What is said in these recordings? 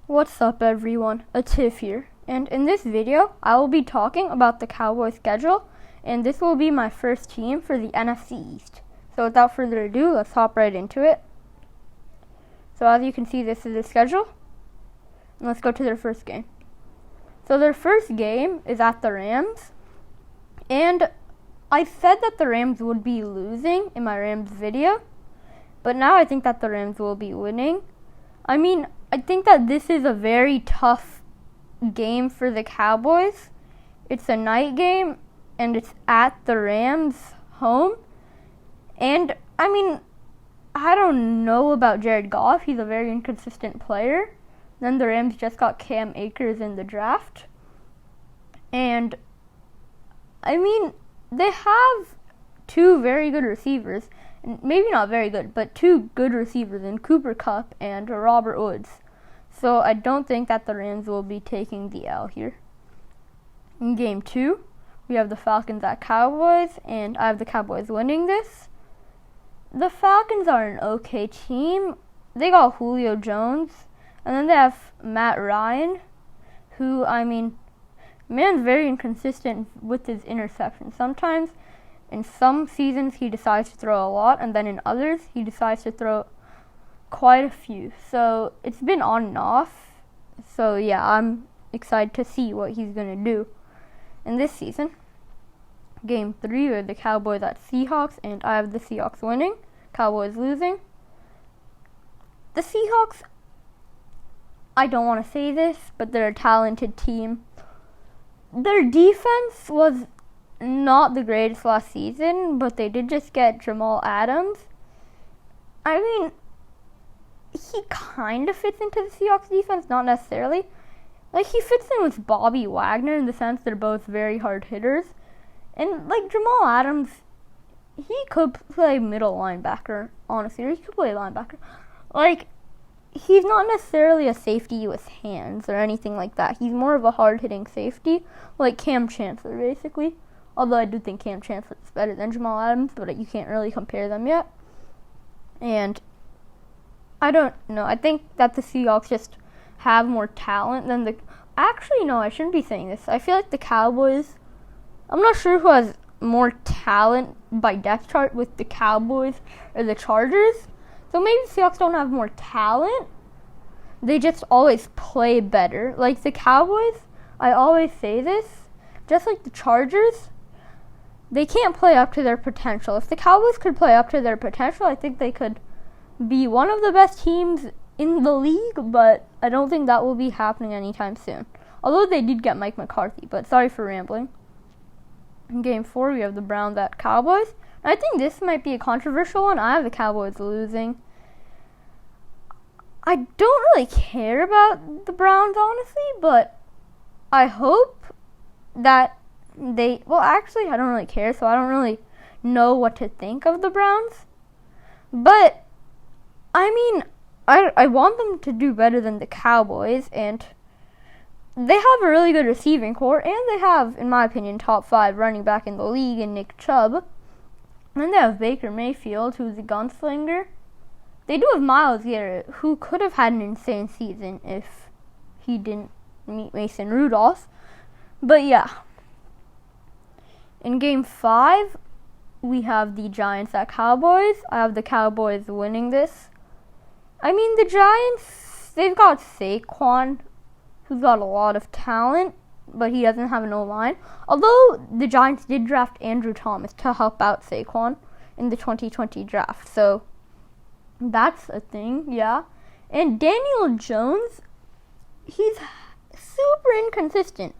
What's up everyone, Ativ here, and in this video I will be talking about the Cowboys schedule, and this will be my first team for the NFC East. So without further ado, let's hop right into it. So as you can see, this is the schedule, and let's go to their first game. So their first game is at the Rams, and I said that the Rams would be losing in my Rams video, but now I think that the Rams will be winning. I think that this is a very tough game for the Cowboys. It's a night game, and it's at the Rams' home. And, I don't know about Jared Goff. He's a very inconsistent player. Then the Rams just got Cam Akers in the draft. And, they have two very good receivers. Maybe not very good, but two good receivers in Cooper Kupp and Robert Woods. So I don't think that the Rams will be taking the L here. In game 2, we have the Falcons at Cowboys, and I have the Cowboys winning this. The Falcons are an okay team. They got Julio Jones, and then they have Matt Ryan, who, man's very inconsistent with his interceptions. Sometimes in some seasons he decides to throw a lot, and then in others he decides to throw quite a few. So it's been on and off. So yeah, I'm excited to see what he's going to do in this season. Game 3 are the Cowboys at Seahawks, and I have the Seahawks winning, Cowboys losing. The Seahawks, I don't want to say this, but they're a talented team. Their defense was not the greatest last season, but they did just get Jamal Adams. He kind of fits into the Seahawks defense, not necessarily. He fits in with Bobby Wagner in the sense they're both very hard hitters. And, Jamal Adams, he could play middle linebacker, honestly, or he could play linebacker. He's not necessarily a safety with hands or anything like that. He's more of a hard-hitting safety, like Cam Chancellor, basically. Although I do think Cam Chancellor is better than Jamal Adams, but you can't really compare them yet. And I don't know. I think that the Seahawks just have more talent than the... Actually, no, I shouldn't be saying this. I feel like the Cowboys... I'm not sure who has more talent by depth chart with the Cowboys or the Chargers. So maybe the Seahawks don't have more talent. They just always play better. Like the Cowboys, I always say this, just like the Chargers, they can't play up to their potential. If the Cowboys could play up to their potential, I think they could be one of the best teams in the league, but I don't think that will be happening anytime soon. Although they did get Mike McCarthy, but sorry for rambling. In game 4, we have the Browns at Cowboys. I think this might be a controversial one. I have the Cowboys losing. I don't really care about the Browns, honestly, but I hope that they... Well, actually, I don't really care, so I don't really know what to think of the Browns. But, I want them to do better than the Cowboys, and they have a really good receiving core, and they have, in my opinion, top 5 running back in the league in Nick Chubb. And then they have Baker Mayfield, who's a gunslinger. They do have Myles Garrett, who could have had an insane season if he didn't meet Mason Rudolph. But yeah. In game 5, we have the Giants at Cowboys. I have the Cowboys winning this. The Giants, they've got Saquon, who's got a lot of talent, but he doesn't have an O-line. Although the Giants did draft Andrew Thomas to help out Saquon in the 2020 draft. So that's a thing, yeah. And Daniel Jones, he's super inconsistent.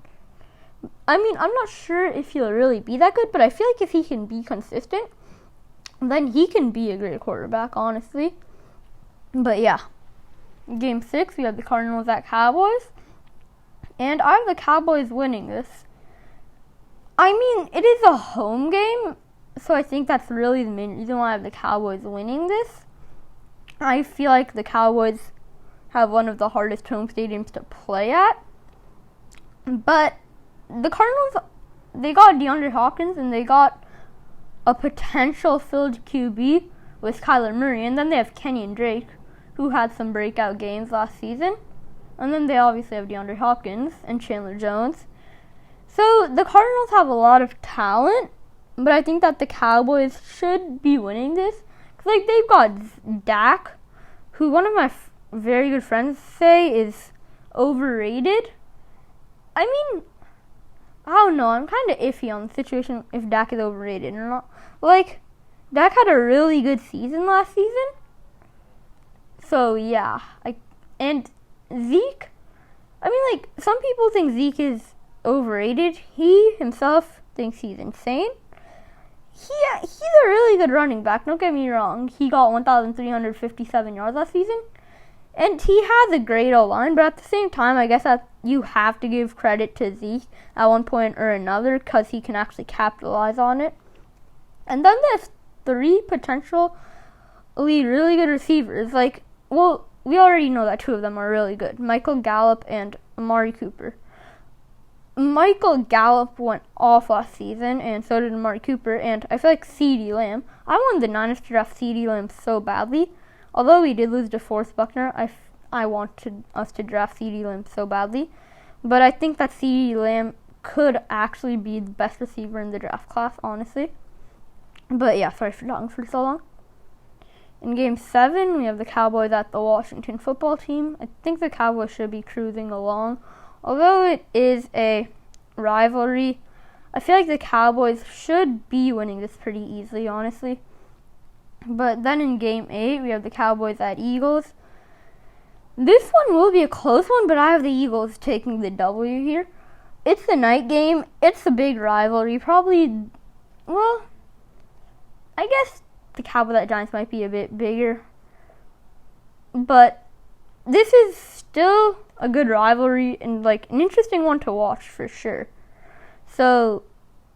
I'm not sure if he'll really be that good, but I feel like if he can be consistent, then he can be a great quarterback, honestly. But yeah. Game 6, we have the Cardinals at Cowboys. And I have the Cowboys winning this. It is a home game, so I think that's really the main reason why I have the Cowboys winning this. I feel like the Cowboys have one of the hardest home stadiums to play at. But the Cardinals, they got DeAndre Hopkins, and they got a potential filled QB with Kyler Murray. And then they have Kenyon Drake, who had some breakout games last season. And then they obviously have DeAndre Hopkins and Chandler Jones. So the Cardinals have a lot of talent, but I think that the Cowboys should be winning this. Because, like, they've got Dak, who one of my very good friends say is overrated. I mean, I don't know. I'm kind of iffy on the situation if Dak is overrated or not. Like, Dak had a really good season last season. So, yeah. And Zeke, I mean, like, some people think Zeke is overrated. He himself thinks he's insane. He's a really good running back. Don't get me wrong. He got 1,357 yards last season. And he has a great O-line, but at the same time, I guess that you have to give credit to Zeke at one point or another because he can actually capitalize on it. And then there's 3 potentially really good receivers. Like, well, we already know that 2 of them are really good. Michael Gallup and Amari Cooper. Michael Gallup went off last season, and so did Amari Cooper, and I feel like CeeDee Lamb. I wanted the Niners to draft CeeDee Lamb so badly. Although we did lose to DeForest Buckner, I wanted us to draft CeeDee Lamb so badly. But I think that CeeDee Lamb could actually be the best receiver in the draft class, honestly. But yeah, sorry for talking for so long. In Game 7, we have the Cowboys at the Washington football team. I think the Cowboys should be cruising along. Although it is a rivalry, I feel like the Cowboys should be winning this pretty easily, honestly. But then in Game 8, we have the Cowboys at Eagles. This one will be a close one, but I have the Eagles taking the W here. It's the night game. It's a big rivalry. Probably, well, I guess the Cowboys at Giants might be a bit bigger. But this is still a good rivalry and, like, an interesting one to watch for sure. So,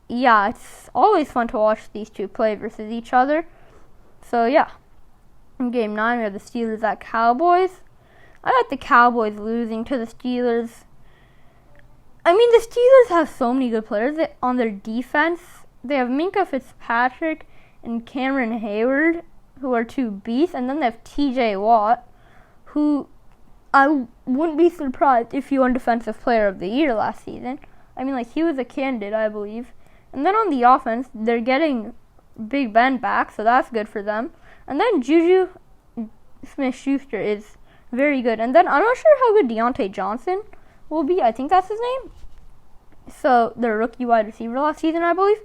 yeah, it's always fun to watch these 2 play versus each other. So, yeah. In Game 9, we have the Steelers at Cowboys. I got the Cowboys losing to the Steelers. I mean, the Steelers have so many good players on their defense. They have Minkah Fitzpatrick and Cameron Hayward, who are 2 beasts. And then they have TJ Watt, who I wouldn't be surprised if he won Defensive Player of the Year last season. I mean, like, he was a candidate, I believe. And then on the offense, they're getting Big Ben back, so that's good for them. And then Juju Smith-Schuster is very good. And then I'm not sure how good Deontay Johnson will be. I think that's his name. So, the rookie wide receiver last season, I believe.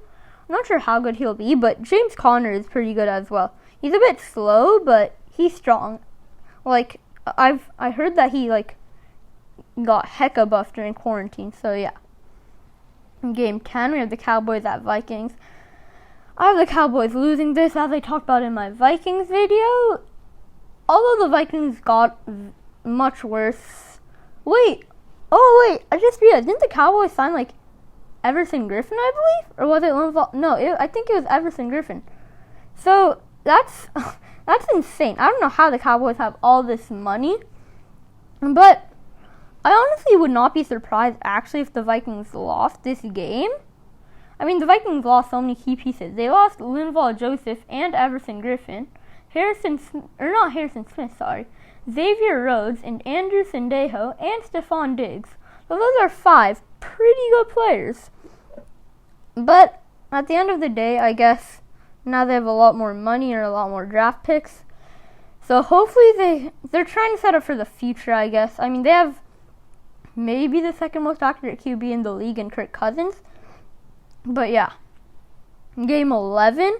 I'm not sure how good he'll be, but James Conner is pretty good as well. He's a bit slow, but he's strong. Like, I heard that he, like, got hecka buffed during quarantine, so yeah. In Game 10, we have the Cowboys at Vikings. I have the Cowboys losing this, as I talked about in my Vikings video. Although the Vikings got much worse. I just realized, didn't the Cowboys sign, like, Everson Griffin, I believe? Or was it Linval? No, I think it was Everson Griffin. So, that's insane. I don't know how the Cowboys have all this money. But I honestly would not be surprised, actually, if the Vikings lost this game. I mean, the Vikings lost so many key pieces. They lost Linval Joseph and Everson Griffin. Xavier Rhodes and Andrew Sendejo and Stephon Diggs. So those are 5 pretty good players. But at the end of the day, I guess now they have a lot more money or a lot more draft picks. So hopefully they're trying to set up for the future, I guess. I mean, they have maybe the 2nd most accurate QB in the league in Kirk Cousins. But yeah. Game 11.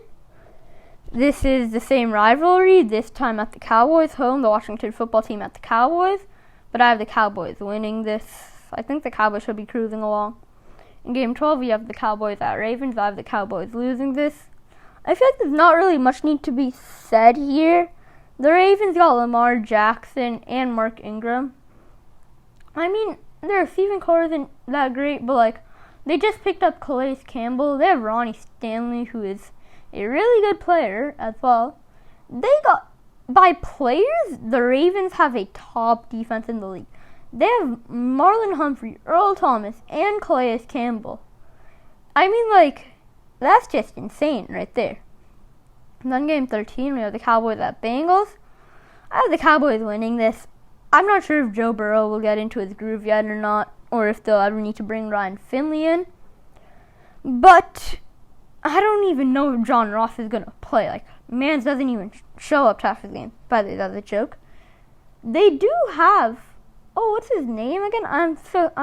This is the same rivalry, this time at the Cowboys home, the Washington football team at the Cowboys. But I have the Cowboys winning this. I think the Cowboys should be cruising along. In Game 12, we have the Cowboys at Ravens. I have the Cowboys losing this. I feel like there's not really much need to be said here. The Ravens got Lamar Jackson and Mark Ingram. I mean, their receiving core isn't that great, but, like, they just picked up Calais Campbell. They have Ronnie Stanley, who is a really good player as well. By players, the Ravens have a top defense in the league. They have Marlon Humphrey, Earl Thomas, and Calais Campbell. I mean, like, that's just insane right there. And then Game 13, we have the Cowboys at Bengals. I have the Cowboys winning this. I'm not sure if Joe Burrow will get into his groove yet or not, or if they'll ever need to bring Ryan Finley in. But I don't even know if John Ross is going to play. Like, Mans doesn't even show up to half his game. By the way, that's a joke. They do have, what's his name again? I'm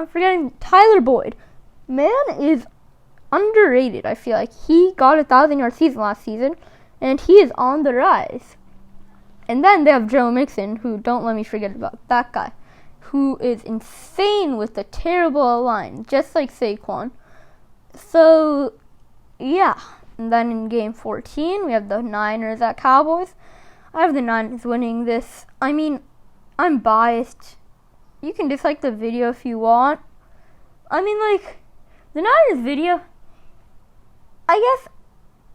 forgetting. Tyler Boyd. Man is underrated, I feel like. He got a 1,000-yard season last season, and he is on the rise. And then they have Joe Mixon, who, don't let me forget about that guy, who is insane with the terrible line, just like Saquon. So, yeah. And then in game 14, we have the Niners at Cowboys. I have the Niners winning this. I mean, I'm biased. You can dislike the video if you want. I mean, like, the Niners video, I guess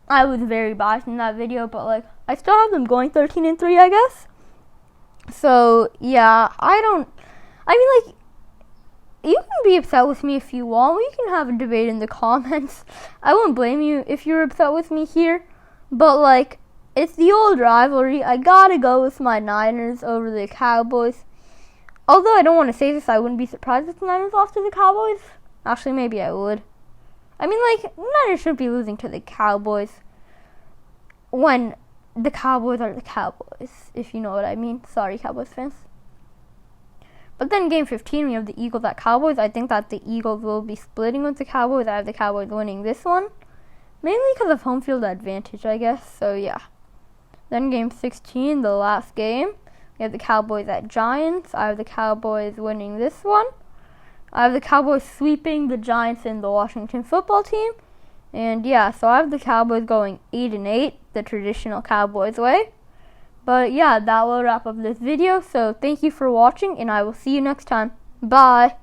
I was very biased in that video, but, like, I still have them going 13-3, I guess. So, yeah, like, you can be upset with me if you want. We can have a debate in the comments. I won't blame you if you're upset with me here. But, like, it's the old rivalry. I gotta go with my Niners over the Cowboys. Although I don't want to say this, I wouldn't be surprised if the Niners lost to the Cowboys. Actually, maybe I would. I mean, like, the Niners shouldn't be losing to the Cowboys when the Cowboys are the Cowboys, if you know what I mean. Sorry, Cowboys fans. But then game 15, we have the Eagles at Cowboys. I think that the Eagles will be splitting with the Cowboys. I have the Cowboys winning this one. Mainly because of home field advantage, I guess. So, yeah. Then game 16, the last game. We have the Cowboys at Giants. I have the Cowboys winning this one. I have the Cowboys sweeping the Giants and the Washington football team. And, yeah, so I have the Cowboys going 8-8, the traditional Cowboys way. But yeah, that will wrap up this video. So thank you for watching, and I will see you next time. Bye.